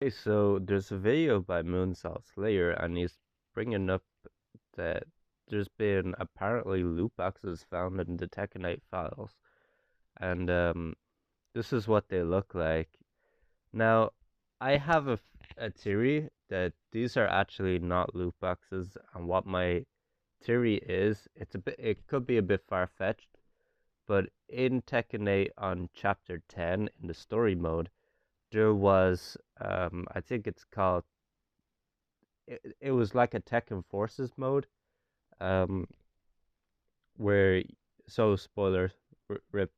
Okay, so there's a video by Moonsalt Slayer, and he's bringing up that there's been apparently loot boxes found in the Tekken files, and this is what they look like. Now, I have a theory that these are actually not loot boxes, and what my theory is, it could be a bit far-fetched, but in Tekken 8 on Chapter 10 in the story mode, there was I think it's called it was like a Tekken Forces mode, um, where so spoilers, rip,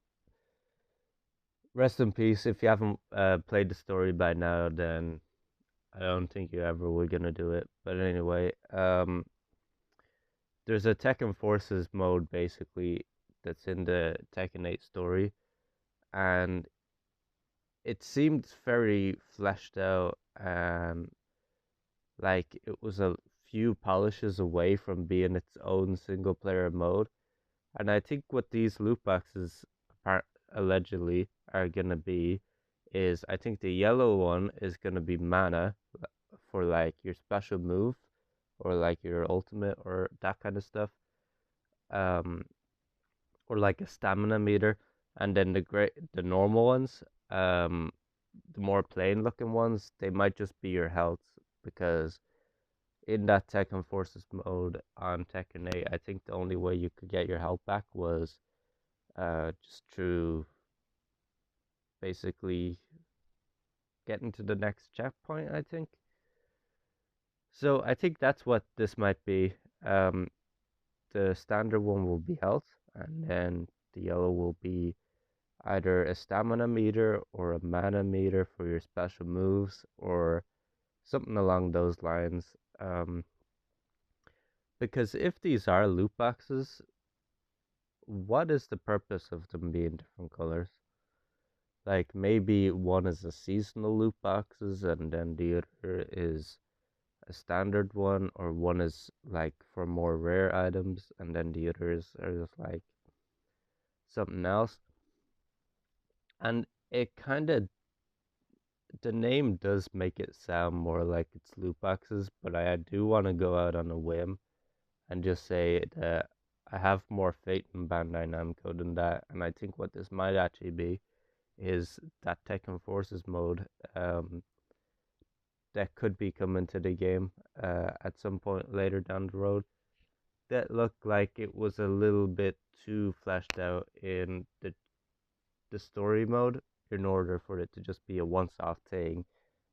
rest in peace. If you haven't played the story by now, then I don't think you ever were gonna do it. But anyway, there's a Tekken Forces mode basically that's in the Tekken 8 story, and it seemed very fleshed out and like it was a few polishes away from being its own single player mode. And I think what these loot boxes allegedly are gonna be is I think the yellow one is gonna be mana for like your special move or like your ultimate or that kind of stuff. Um, or like a stamina meter, and then the normal ones, the more plain looking ones, they might just be your health because in that Tekken Forces mode on Tekken 8, I think the only way you could get your health back was just through basically getting to the next checkpoint, I think. So I think that's what this might be. Um, the standard one will be health, and then the yellow will be either a stamina meter or a mana meter for your special moves or something along those lines. Because if these are loot boxes, what is the purpose of them being different colors? Like maybe one is a seasonal loot boxes and then the other is a standard one, or one is like for more rare items and then the others are just like something else. And it kind of, the name does make it sound more like it's loot boxes, but I do want to go out on a whim and just say that I have more faith in Bandai Namco than that, and I think what this might actually be is that Tekken Forces mode that could be coming to the game at some point later down the road. That looked like it was a little bit too fleshed out in the story mode in order for it to just be a once-off thing,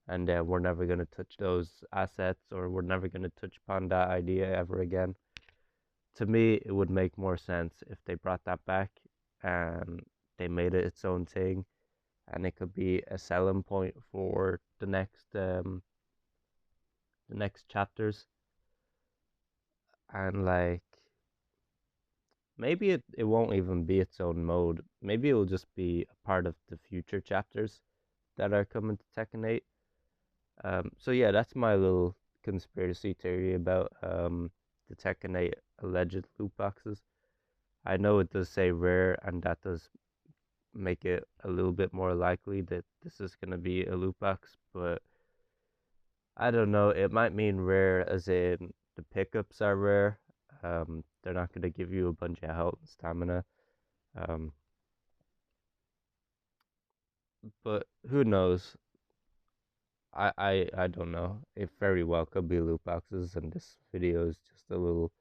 and we're never gonna touch those assets or we're never gonna touch upon that idea ever again. To me, it would make more sense if they brought that back and they made it its own thing, and it could be a selling point for the next chapters. And like maybe it won't even be its own mode. Maybe it will just be a part of the future chapters that are coming to Tekken 8. So yeah, that's my little conspiracy theory about the Tekken 8 alleged loot boxes. I know it does say rare, and that does make it a little bit more likely that this is going to be a loot box, but I don't know. It might mean rare as in the pickups are rare. They're not going to give you a bunch of health and stamina. Um, but who knows? I don't know. It very well could be loot boxes, and this video is just a little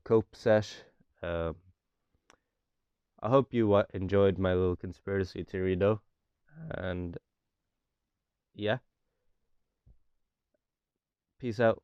cope sesh. Um, I hope you enjoyed my little conspiracy theory though, and yeah, peace out.